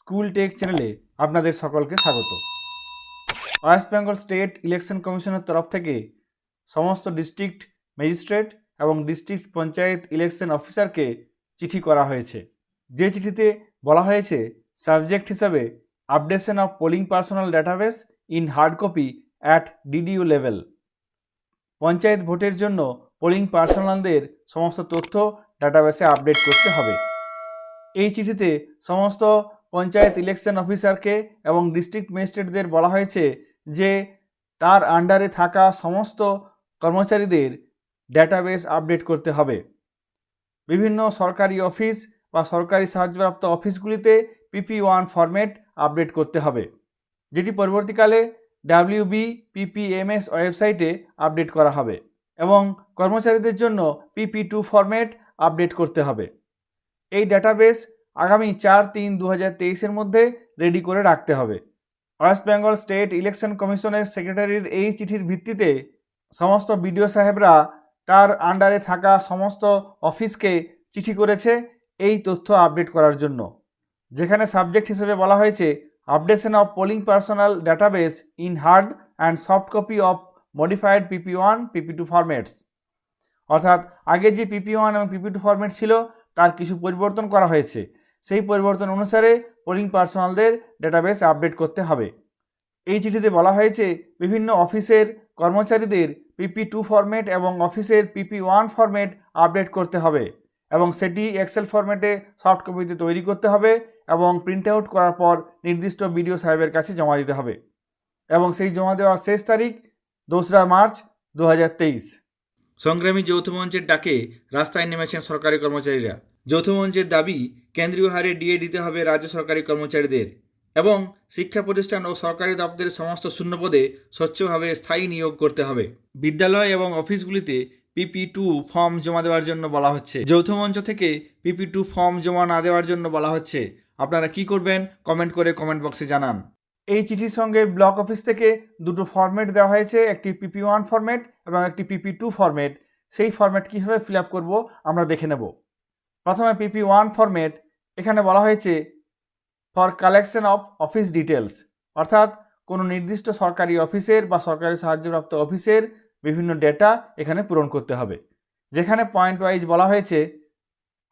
School take চ্যানেলে আপনাদের সকলকে স্বাগত। ওয়েস্ট বেঙ্গল স্টেট ইলেকশন কমিশনের তরফ থেকে সমস্ত ডিস্ট্রিক্ট ম্যাজিস্ট্রেট এবং ডিস্ট্রিক্ট পঞ্চায়েত ইলেকশন অফিসারকে চিঠি করা হয়েছে। যে চিঠিতে বলা হয়েছে সাবজেক্ট হিসাবে updation of polling personal database in hard copy at DDU level. Panchayat ভোটের জন্য পোলিং পার্সোনালদের সমস্ত তথ্য ডাটাবেসে আপডেট করতে হবে। এই চিঠিতে সমস্ত পঞ্চায়েত ইলেকশন অফিসারকে এবং ডিস্ট্রিক্ট ম্যাজিস্ট্রেটদের বলা হয়েছে যে তার আন্ডারে থাকা সমস্ত কর্মচারীদের ডাটাবেস আপডেট করতে হবে। বিভিন্ন সরকারি অফিস বা সরকারি সাহায্যপ্রাপ্ত অফিসগুলিতে PP1 ফরম্যাট আপডেট করতে হবে, যেটি পরবর্তীকালে WBPPMS ওয়েবসাইটে আপডেট করা হবে, এবং কর্মচারীদের জন্য PP2 ফরম্যাট আপডেট করতে হবে। এই ডাটাবেস আগামী 4/3/2023 মধ্যে রেডি করে রাখতে হবে। ওয়েস্ট বেঙ্গল স্টেট ইলেকশন কমিশনের সেক্রেটারির এই চিঠির ভিত্তিতে সমস্ত বিডিও সাহেবরা তার আন্ডারে থাকা সমস্ত অফিসকে চিঠি করেছে এই তথ্য আপডেট করার জন্য, যেখানে সাবজেক্ট হিসেবে বলা হয়েছে updation of polling personal database in hard and soft copy of modified PP1 PP2 formats. অর্থাৎ আগে যে PP1 এবং PP2 ফরম্যাট ছিল তার কিছু পরিবর্তন করা হয়েছে, সেই পরিবর্তন অনুসারে পোলিং পার্সোনালদের ডাটাবেস আপডেট করতে হবে। এই চিঠিতে বলা হয়েছে বিভিন্ন অফিসের কর্মচারীদের PP2 ফরম্যাট এবং অফিসের PP1 ফরম্যাট আপডেট করতে হবে, এবং সেটি এক্সেল ফরম্যাটে সফট কপিতে তৈরি করতে হবে এবং প্রিন্ট আউট করার পর নির্দিষ্ট বিডিও সাহেবের কাছে জমা দিতে হবে, এবং সেই জমা দেওয়ার শেষ তারিখ 2রা মার্চ 2023। সংগ্রামী যৌথ মঞ্চের ডাকে রাস্তায় নেমেছেন সরকারি কর্মচারীরা। যৌথ মঞ্চের দাবি কেন্দ্রীয় হারে ডিএ দিতে হবে রাজ্য সরকারি কর্মচারীদের, এবং শিক্ষা প্রতিষ্ঠান ও সরকারি দপ্তরের সমস্ত শূন্যপদে স্বচ্ছভাবে স্থায়ী নিয়োগ করতে হবে। বিদ্যালয় এবং অফিসগুলিতে PP2 ফর্ম জমা দেওয়ার জন্য বলা হচ্ছে। যৌথ মঞ্চ থেকে PP2 ফর্ম জমা না দেওয়ার জন্য বলা হচ্ছে। আপনারা কি করবেন কমেন্ট করে কমেন্ট বক্সে জানান। এই চিঠির সঙ্গে ব্লক অফিস থেকে দুটো ফরম্যাট দেওয়া হয়েছে, একটি PP1 ফরম্যাট এবং একটি PP2 ফরম্যাট। সেই ফরম্যাট কীভাবে ফিল আপ করবো আমরা দেখে নেব। প্রথমে PP1 ফরম্যাট, এখানে বলা হয়েছে for collection of office details, অর্থাৎ কোনো নির্দিষ্ট সরকারি অফিসের বা সরকারি সাহায্যপ্রাপ্ত অফিসের বিভিন্ন ডেটা এখানে পূরণ করতে হবে, যেখানে পয়েন্ট ওয়াইজ বলা হয়েছে।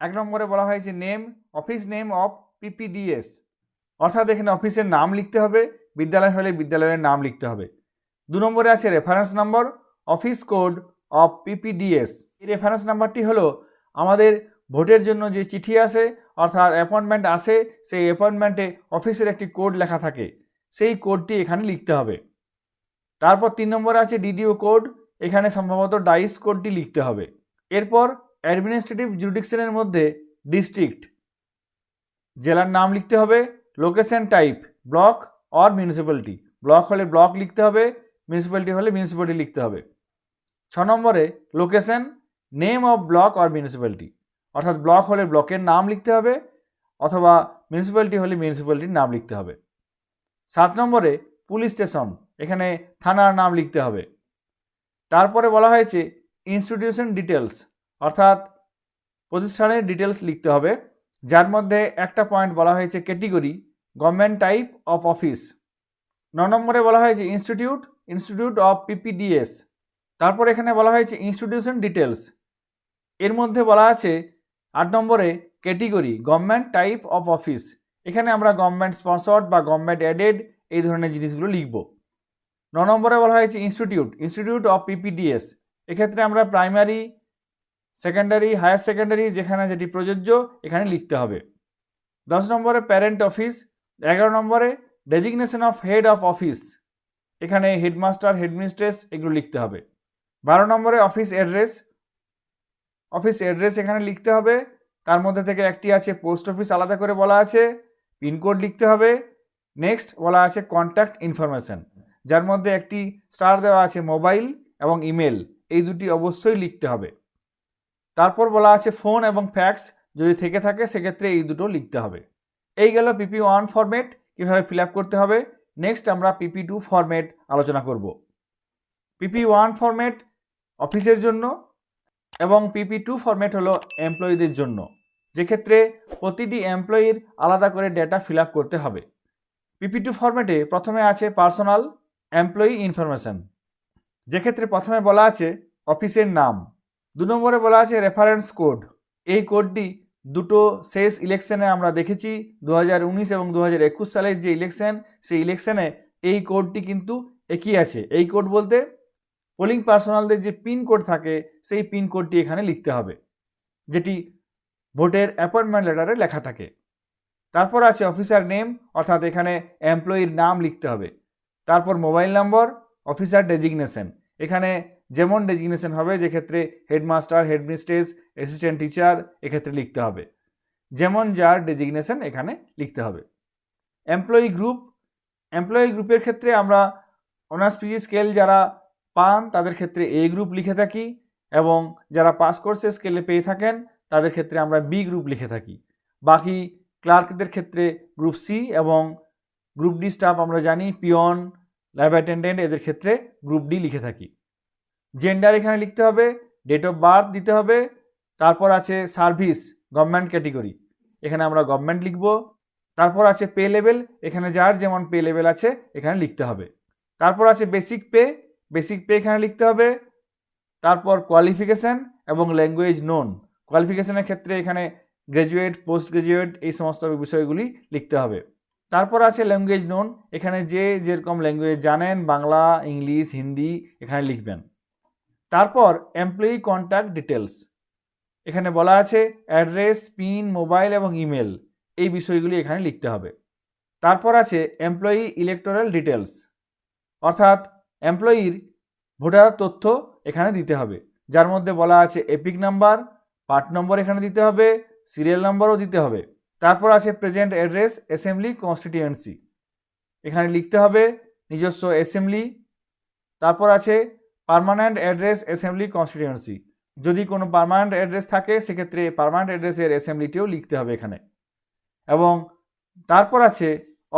1 নম্বরে বলা হয়েছে name, office name of PPDS, অর্থাৎ এখানে অফিসের নাম লিখতে হবে, বিদ্যালয় হলে বিদ্যালয়ের নাম লিখতে হবে। 2 নম্বরে আছে reference number, office code of PPDS। এই রেফারেন্স নাম্বারটি হলো আমাদের ভোটের জন্য যে চিঠি আসে অর্থাৎ অ্যাপয়েন্টমেন্ট আসে, সেই অ্যাপয়েন্টমেন্টে অফিসের একটি কোড লেখা থাকে, সেই কোডটি এখানে লিখতে হবে। তারপর 3 নম্বরে আছে DDO কোড, এখানে সম্ভবত ডাইস কোডটি লিখতে হবে। এরপর অ্যাডমিনিস্ট্রেটিভ জুরিডিকশনের মধ্যে ডিস্ট্রিক্ট, জেলার নাম লিখতে হবে, location type block or municipality, block হলে ব্লক লিখতে হবে, মিউনিসিপ্যালিটি হলে মিউনিসিপ্যালিটি লিখতে হবে। 6 নম্বরে location, name of block or municipality, অর্থাৎ ব্লক হলে ব্লকের নাম লিখতে হবে অথবা মিউনিসিপ্যালিটি হলে মিউনিসিপ্যালিটির নাম লিখতে হবে। 7 নম্বরে পুলিশ স্টেশন, এখানে থানার নাম লিখতে হবে। তারপরে বলা হয়েছে ইনস্টিটিউশন ডিটেলস, অর্থাৎ প্রতিষ্ঠানের ডিটেলস লিখতে হবে, যার মধ্যে একটা পয়েন্ট বলা হয়েছে category, government type of office. 9 নম্বরে বলা হয়েছে ইনস্টিটিউট অফ PPDS। তারপর এখানে বলা হয়েছে ইনস্টিটিউশন ডিটেলস, এর মধ্যে বলা আছে 8 নম্বরে category, government type of office, এখানে আমরা গভর্নমেন্ট স্পন্সর্ড বা গভর্নমেন্ট অ্যাডেড এই ধরনের জিনিসগুলো লিখব। 9 নম্বরে বলা হয়েছে ইনস্টিটিউট অফ PPDS, এক্ষেত্রে আমরা প্রাইমারি, সেকেন্ডারি, হায়ার সেকেন্ডারি যেখানে যেটি প্রযোজ্য এখানে লিখতে হবে। 10 নম্বরে প্যারেন্ট অফিস। 11 নম্বরে designation of head of office, এখানে হেডমাস্টার, হেডমিস্ট্রেস এগুলো লিখতে হবে। 12 নম্বরে অফিস অ্যাড্রেস এখানে লিখতে হবে, তার মধ্যে থেকে একটি আছে পোস্ট অফিস, আলাদা করে বলা আছে, পিনকোড লিখতে হবে। নেক্সট বলা আছে কন্ট্যাক্ট ইনফরমেশন, যার মধ্যে একটি স্টার দেওয়া আছে মোবাইল এবং ইমেল, এই দুটি অবশ্যই লিখতে হবে। তারপর বলা আছে ফোন এবং ফ্যাক্স, যদি থেকে থাকে সেক্ষেত্রে এই দুটো লিখতে হবে। এই গেল PP1 ফরম্যাট কীভাবে ফিল আপ করতে হবে। নেক্সট আমরা PP2 ফরম্যাট আলোচনা করব। PP1 ফরম্যাট অফিসের জন্য এবং PP2 ফরম্যাট হলো এমপ্লয়ীদের জন্য। যে ক্ষেত্রে প্রতিটি এমপ্লয়ির আলাদা করে ডেটা ফিল আপ করতে হবে। PP2 ফরম্যাটে প্রথমে আছে পার্সোনাল এমপ্লয়ি ইনফরমেশন, যে ক্ষেত্রে প্রথমে বলা আছে অফিসের নাম, 2 নম্বরে বলা আছে রেফারেন্স কোড। এই কোডটি দুটো শেষ ইলেকশনে আমরা দেখেছি, 2019 এবং 2021 সালের যে ইলেকশন, সেই ইলেকশনে এই কোডটি কিন্তু একই আছে। এই কোড বলতে পোলিং পার্সোনালদের যে পিন কোড থাকে সেই পিন কোডটি এখানে লিখতে হবে, যেটি ভোটের অ্যাপয়েন্টমেন্ট লেটারে লেখা থাকে। তারপর আছে অফিসার নেম, অর্থাৎ এখানে এমপ্লয়ির নাম লিখতে হবে। তারপর মোবাইল নম্বর, অফিসার ডেজিগনেশন, এখানে যেমন ডেজিগনেশন হবে, যে ক্ষেত্রে হেডমাস্টার, হেডমিস্ট্রেস, অ্যাসিস্ট্যান্ট টিচার এক্ষেত্রে লিখতে হবে, যেমন যার ডেজিগনেশন এখানে লিখতে হবে। এমপ্লয়ি গ্রুপ, এমপ্লয়ি গ্রুপের ক্ষেত্রে আমরা অনার্স পিজি স্কেল যারা পান তাদের ক্ষেত্রে এ গ্রুপ লিখে থাকি, এবং যারা পাস কোর্সে স্কেলে পেয়ে থাকেন তাদের ক্ষেত্রে আমরা বি গ্রুপ লিখে থাকি। বাকি ক্লার্কদের ক্ষেত্রে গ্রুপ সি এবং গ্রুপ ডি স্টাফ আমরা জানি পিয়ন, ল্যাব অ্যাটেন্ডেন্ট, এদের ক্ষেত্রে গ্রুপ ডি লিখে থাকি। জেন্ডার এখানে লিখতে হবে, ডেট অফ বার্থ দিতে হবে। তারপর আছে সার্ভিস, গভর্নমেন্ট ক্যাটেগরি, এখানে আমরা গভর্নমেন্ট লিখব। তারপর আছে পে লেভেল, এখানে যার যেমন পে লেভেল আছে এখানে লিখতে হবে। তারপর আছে বেসিক পে, বেসিক পে এখানে লিখতে হবে। তারপর কোয়ালিফিকেশান এবং ল্যাঙ্গুয়েজ নোন, কোয়ালিফিকেশানের ক্ষেত্রে এখানে গ্র্যাজুয়েট, পোস্ট গ্র্যাজুয়েট এই সমস্ত বিষয়গুলি লিখতে হবে। তারপর আছে ল্যাঙ্গুয়েজ নোন, এখানে যে যেরকম ল্যাঙ্গুয়েজ জানেন, বাংলা, ইংলিশ, হিন্দি এখানে লিখবেন। তারপর এমপ্লয়ি কন্ট্যাক্ট ডিটেলস, এখানে বলা আছে অ্যাড্রেস, পিন, মোবাইল এবং ইমেল, এই বিষয়গুলি এখানে লিখতে হবে। তারপর আছে এমপ্লয়ি ইলেকটোরাল ডিটেলস, অর্থাৎ এমপ্লয়ির ভোটার তথ্য এখানে দিতে হবে, যার মধ্যে বলা আছে এপিক নাম্বার, পার্ট নম্বর এখানে দিতে হবে, সিরিয়াল নাম্বারও দিতে হবে। তারপর আছে প্রেজেন্ট অ্যাড্রেস, অ্যাসেম্বলি, কনস্টিটিউয়েন্সি, এখানে লিখতে হবে নিজস্ব অ্যাসেম্বলি। তারপর আছে পার্মানেন্ট অ্যাড্রেস, অ্যাসেম্বলি, কনস্টিটিউয়েন্সি, যদি কোনো পার্মানেন্ট অ্যাড্রেস থাকে সেক্ষেত্রে পার্মানেন্ট অ্যাড্রেসের অ্যাসেম্বলিটিও লিখতে হবে এখানে। এবং তারপর আছে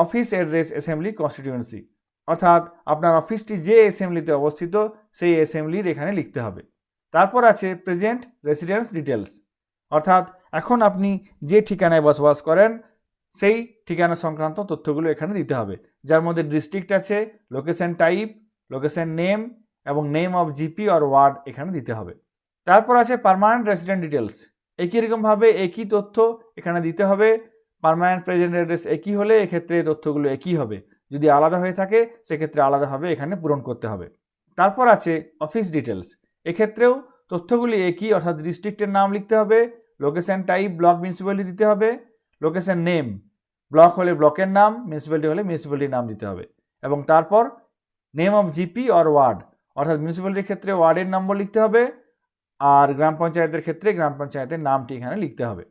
অফিস অ্যাড্রেস, অ্যাসেম্বলি, কনস্টিটিউয়েন্সি, অর্থাৎ আপনার অফিসটি যে অ্যাসেম্বলিতে অবস্থিত সেই অ্যাসেম্বলির এখানে লিখতে হবে। তারপর আছে প্রেজেন্ট রেসিডেন্স ডিটেলস, অর্থাৎ এখন আপনি যে ঠিকানায় বসবাস করেন সেই ঠিকানা সংক্রান্ত তথ্যগুলো এখানে দিতে হবে, যার মধ্যে ডিস্ট্রিক্ট আছে, লোকেশন টাইপ, লোকেশন নেম এবং name of GP or ward এখানে দিতে হবে। তারপর আছে পার্মানেন্ট রেসিডেন্ট ডিটেলস, একই রকমভাবে একই তথ্য এখানে দিতে হবে। পার্মানেন্ট প্রেজেন্ট অ্যাড্রেস একই হলে এক্ষেত্রে তথ্যগুলো একই হবে, যদি আলাদা হয়ে থাকে সেক্ষেত্রে আলাদাভাবে এখানে পূরণ করতে হবে। তারপর আছে অফিস ডিটেলস, এক্ষেত্রেও তথ্যগুলি একই, অর্থাৎ ডিস্ট্রিক্টের নাম লিখতে হবে, লোকেশন টাইপ ব্লক মিউনিসিপ্যালিটি দিতে হবে, লোকেশন নেম ব্লক হলে ব্লকের নাম, মিউনিসিপ্যালিটি হলে মিউনিসিপ্যালিটির নাম দিতে হবে, এবং তারপর name of GP or ward, অর্থাৎ মিউনিসিপ্যালিটির ক্ষেত্রে ওয়ার্ডের নম্বর লিখতে হবে, আর গ্রাম পঞ্চায়েতের ক্ষেত্রে গ্রাম পঞ্চায়েতের নামটি এখানে লিখতে হবে।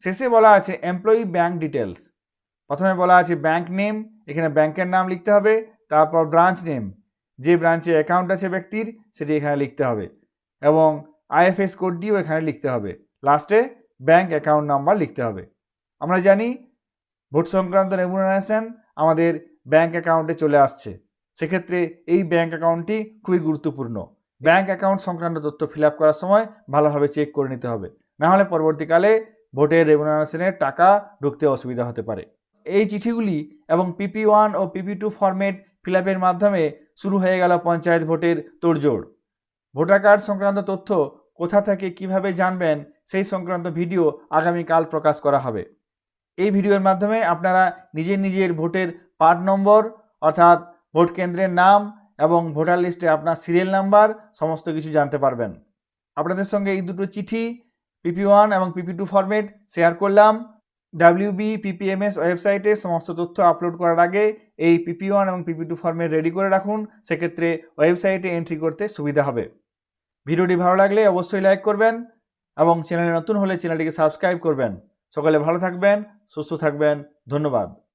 শেষে বলা আছে এমপ্লয়ি ব্যাংক ডিটেলস, প্রথমে বলা আছে ব্যাংক নেম, এখানে ব্যাংকের নাম লিখতে হবে। তারপর ব্রাঞ্চ নেম, যে ব্রাঞ্চে অ্যাকাউন্ট আছে ব্যক্তির সেটি এখানে লিখতে হবে, এবং আইএফএস কোডটিও এখানে লিখতে হবে। লাস্টে ব্যাংক অ্যাকাউন্ট নাম্বার লিখতে হবে। আমরা জানি ভোট সংক্রান্ত রেমুনারেশন আমাদের ব্যাংক অ্যাকাউন্টে চলে আসছে, সেক্ষেত্রে এই ব্যাংক অ্যাকাউন্টটি খুবই গুরুত্বপূর্ণ। ব্যাংক অ্যাকাউন্ট সংক্রান্ত তথ্য ফিল আপ করার সময় ভালোভাবে চেক করে নিতে হবে, নাহলে পরবর্তীকালে ভোটের রেমুনারেশনের টাকা ঢুকতে অসুবিধা হতে পারে। এই চিঠিগুলি এবং PP1 ও PP2 ফরম্যাট ফিল আপের মাধ্যমে শুরু হয়ে গেল পঞ্চায়েত ভোটের তোড়জোড়। ভোটার কার্ড সংক্রান্ত তথ্য কোথা থেকে কিভাবে জানবেন সেই সংক্রান্ত ভিডিও আগামীকাল প্রকাশ করা হবে। এই ভিডিওর মাধ্যমে আপনারা নিজের ভোটের পার্ট নম্বর, অর্থাৎ ভোট কেন্দ্রের নাম এবং ভোটার লিস্টে আপনার সিরিয়াল নাম্বার সমস্ত কিছু জানতে পারবেন। আপনাদের সঙ্গে এই দুটো চিঠি PP1 এবং PP2 ফরম্যাট শেয়ার করলাম। WBPPMS ওয়েবসাইটে সমস্ত তথ্য আপলোড করার আগে এই PP1 এবং PP2 ফরম্যাট রেডি করে রাখুন, সেক্ষেত্রে ওয়েবসাইটে এন্ট্রি করতে সুবিধা হবে। ভিডিওটি ভালো লাগলে অবশ্যই লাইক করবেন এবং চ্যানেলে নতুন হলে চ্যানেলটিকে সাবস্ক্রাইব করবেন। সকলে ভালো থাকবেন, সুস্থ থাকবেন, ধন্যবাদ।